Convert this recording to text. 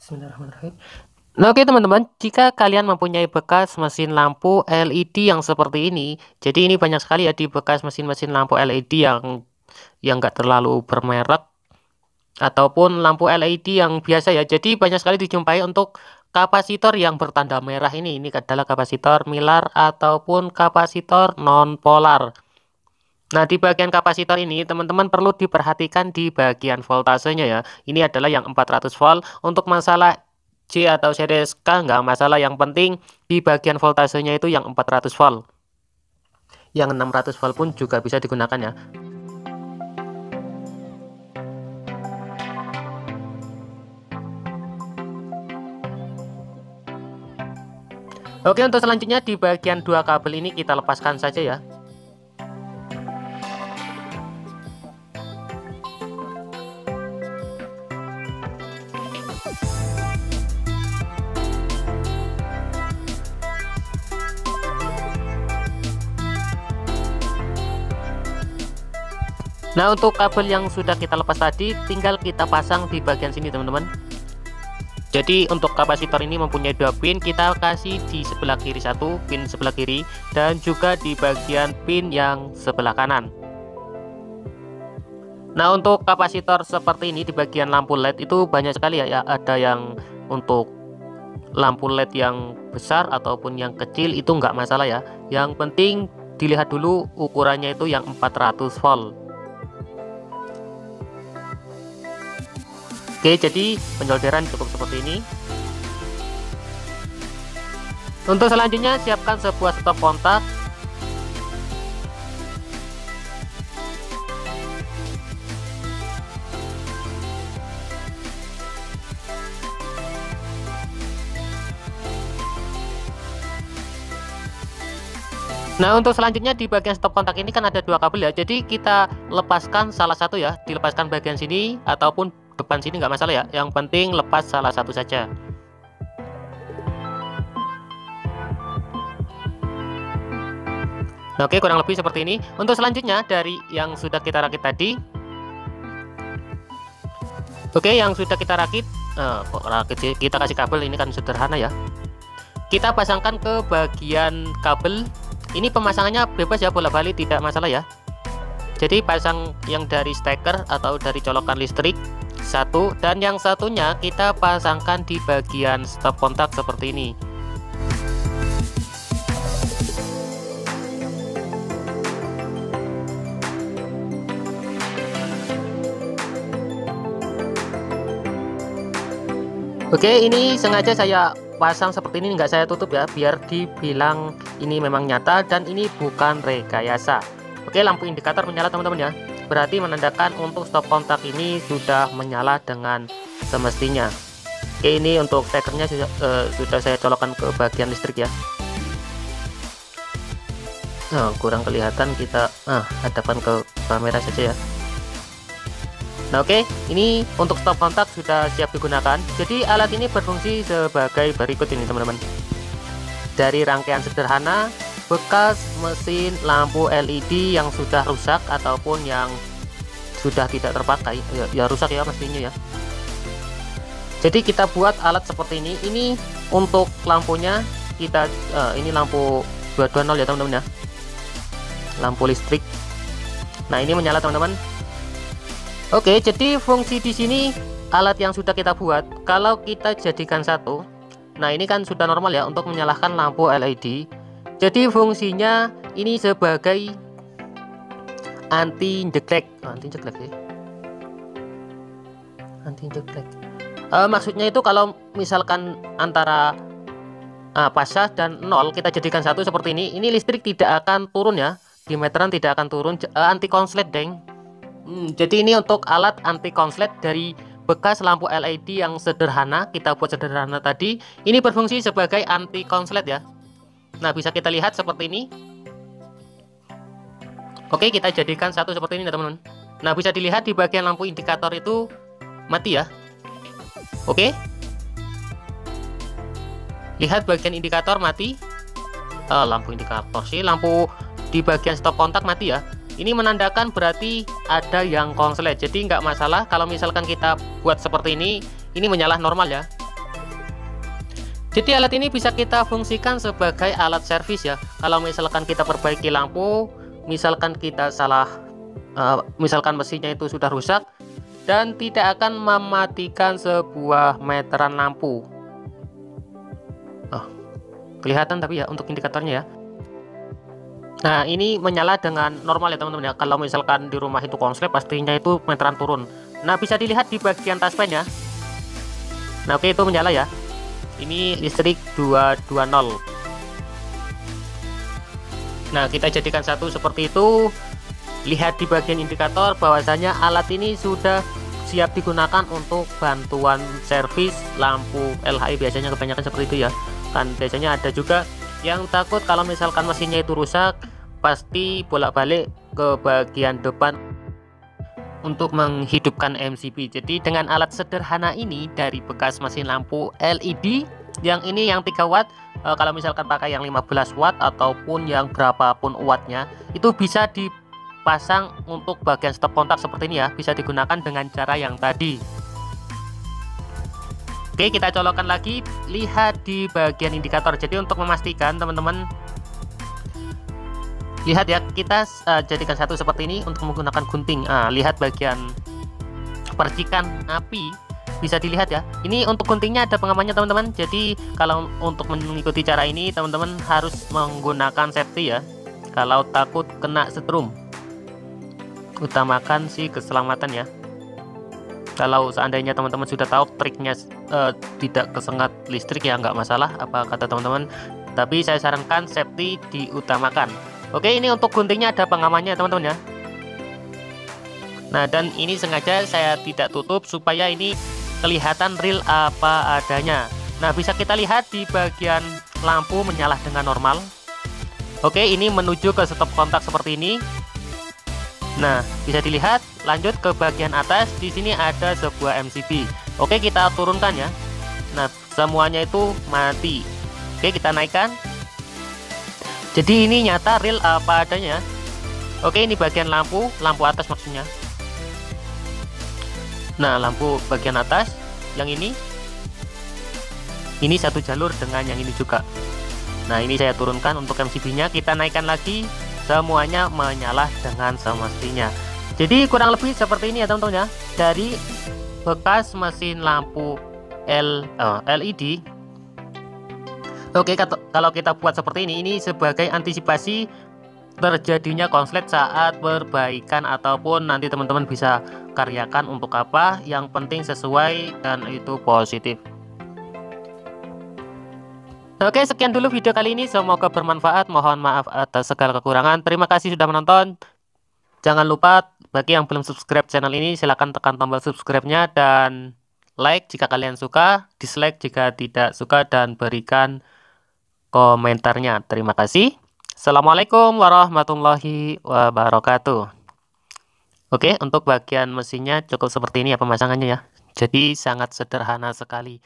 Bismillahirrahmanirrahim. Nah, oke teman-teman, jika kalian mempunyai bekas mesin lampu LED yang seperti ini, jadi ini banyak sekali ya di bekas mesin-mesin lampu LED yang nggak terlalu bermerek ataupun lampu LED yang biasa ya. Jadi banyak sekali dijumpai untuk kapasitor yang bertanda merah ini. Ini adalah kapasitor Mylar ataupun kapasitor non polar. Nah, di bagian kapasitor ini teman-teman perlu diperhatikan di bagian voltasenya ya. Ini adalah yang 400 volt. Untuk masalah C atau series K nggak masalah, yang penting di bagian voltasenya itu yang 400 volt. Yang 600 volt pun juga bisa digunakan ya. Oke, untuk selanjutnya di bagian dua kabel ini kita lepaskan saja ya. Nah, untuk kabel yang sudah kita lepas tadi tinggal kita pasang di bagian sini teman-teman. Jadi untuk kapasitor ini mempunyai dua pin, kita kasih di sebelah kiri satu, pin sebelah kiri, dan juga di bagian pin yang sebelah kanan. Nah, untuk kapasitor seperti ini di bagian lampu LED itu banyak sekali ya, ada yang untuk lampu LED yang besar ataupun yang kecil itu nggak masalah ya. Yang penting dilihat dulu ukurannya itu yang 400 volt. Oke, jadi pensolderan cukup seperti ini. Untuk selanjutnya siapkan sebuah stop kontak. Nah, untuk selanjutnya di bagian stop kontak ini kan ada dua kabel ya. Jadi kita lepaskan salah satu ya, dilepaskan bagian sini ataupun depan sini nggak masalah ya. Yang penting lepas salah satu saja. Nah, oke, kurang lebih seperti ini. Untuk selanjutnya dari yang sudah kita rakit tadi. Oke, yang sudah kita rakit, kita kasih kabel ini kan sederhana ya. Kita pasangkan ke bagian kabel. Ini pemasangannya bebas ya, bolak-balik tidak masalah ya. Jadi pasang yang dari steker atau dari colokan listrik satu, dan yang satunya kita pasangkan di bagian stop kontak seperti ini. Oke, ini sengaja saya pasang seperti ini, nggak saya tutup ya, biar dibilang ini memang nyata dan ini bukan rekayasa. Oke, lampu indikator menyala teman-teman ya, berarti menandakan untuk stop kontak ini sudah menyala dengan semestinya. Oke, ini untuk stekernya sudah saya colokkan ke bagian listrik ya. Nah, kurang kelihatan, kita hadapan ke kamera saja ya. Nah, oke, ini untuk stop kontak sudah siap digunakan. Jadi alat ini berfungsi sebagai berikut ini teman-teman. Dari rangkaian sederhana, bekas mesin lampu LED yang sudah rusak ataupun yang sudah tidak terpakai ya rusak ya mestinya ya. Jadi kita buat alat seperti ini. Ini untuk lampunya kita ini lampu 220 ya teman-teman ya, lampu listrik. Nah, ini menyala teman-teman. Oke, jadi fungsi di sini alat yang sudah kita buat kalau kita jadikan satu, nah ini kan sudah normal ya untuk menyalakan lampu LED. Jadi fungsinya ini sebagai anti jeglek, maksudnya itu kalau misalkan antara pasah dan nol kita jadikan satu seperti ini listrik tidak akan turun ya, di meteran tidak akan turun, anti konslet deng. Jadi ini untuk alat anti konslet dari bekas lampu LED yang sederhana, kita buat sederhana tadi. Ini berfungsi sebagai anti konslet ya. Nah, bisa kita lihat seperti ini. Oke, kita jadikan satu seperti ini teman-teman. Nah, bisa dilihat di bagian lampu indikator itu mati ya. Oke, lihat bagian indikator mati. Lampu indikator sih, lampu di bagian stop kontak mati ya. Ini menandakan berarti ada yang konslet. Jadi nggak masalah kalau misalkan kita buat seperti ini menyala normal ya. Jadi alat ini bisa kita fungsikan sebagai alat servis ya. Kalau misalkan kita perbaiki lampu, misalkan kita salah, misalkan mesinnya itu sudah rusak dan tidak akan mematikan sebuah meteran lampu. Kelihatan tapi ya untuk indikatornya ya. Nah, ini menyala dengan normal ya teman-teman ya. Kalau misalkan di rumah itu konslet, pastinya itu meteran turun. Nah, bisa dilihat di bagian touchpen ya. Nah, oke, itu menyala ya. Ini listrik 220. Nah, kita jadikan satu seperti itu. Lihat di bagian indikator bahwasanya alat ini sudah siap digunakan untuk bantuan servis lampu LHI. Biasanya kebanyakan seperti itu ya. Kan biasanya ada juga yang takut kalau misalkan mesinnya itu rusak, pasti bolak-balik ke bagian depan untuk menghidupkan MCB. Jadi dengan alat sederhana ini dari bekas mesin lampu LED yang ini yang 3 watt, kalau misalkan pakai yang 15 watt ataupun yang berapapun wattnya, itu bisa dipasang untuk bagian stop kontak seperti ini ya. Bisa digunakan dengan cara yang tadi. Oke, kita colokkan lagi, lihat di bagian indikator. Jadi untuk memastikan teman-teman, lihat ya, kita jadikan satu seperti ini untuk menggunakan gunting. Lihat bagian percikan api, bisa dilihat ya. Ini untuk guntingnya ada pengamannya teman-teman. Jadi kalau untuk mengikuti cara ini teman-teman harus menggunakan safety ya. Kalau takut kena setrum, utamakan sih keselamatan ya. Kalau seandainya teman-teman sudah tahu triknya tidak kesengat listrik ya nggak masalah apa kata teman-teman. Tapi saya sarankan safety diutamakan. Oke, ini untuk guntingnya ada pengamannya teman-teman ya. Nah, dan ini sengaja saya tidak tutup supaya ini kelihatan real apa adanya. Nah, bisa kita lihat di bagian lampu menyala dengan normal. Oke, ini menuju ke stop kontak seperti ini. Nah, bisa dilihat, lanjut ke bagian atas. Di sini ada sebuah MCB. Oke, kita turunkan ya. Nah, semuanya itu mati. Oke, kita naikkan. Jadi ini nyata real apa adanya. Oke, ini bagian lampu atas maksudnya. Nah, lampu bagian atas yang ini satu jalur dengan yang ini juga. Nah, ini saya turunkan untuk MCB-nya, kita naikkan lagi, semuanya menyala dengan semestinya. Jadi kurang lebih seperti ini ya teman-teman ya, dari bekas mesin lampu LED. Oke, kalau kita buat seperti ini sebagai antisipasi terjadinya konslet saat perbaikan ataupun nanti teman-teman bisa karyakan untuk apa, yang penting sesuai dan itu positif. Oke, sekian dulu video kali ini, semoga bermanfaat. Mohon maaf atas segala kekurangan. Terima kasih sudah menonton. Jangan lupa bagi yang belum subscribe channel ini, silahkan tekan tombol subscribe-nya dan like jika kalian suka, dislike jika tidak suka, dan berikan komentarnya. Terima kasih. Assalamualaikum warahmatullahi wabarakatuh. Oke, untuk bagian mesinnya cukup seperti ini ya pemasangannya ya. Jadi sangat sederhana sekali.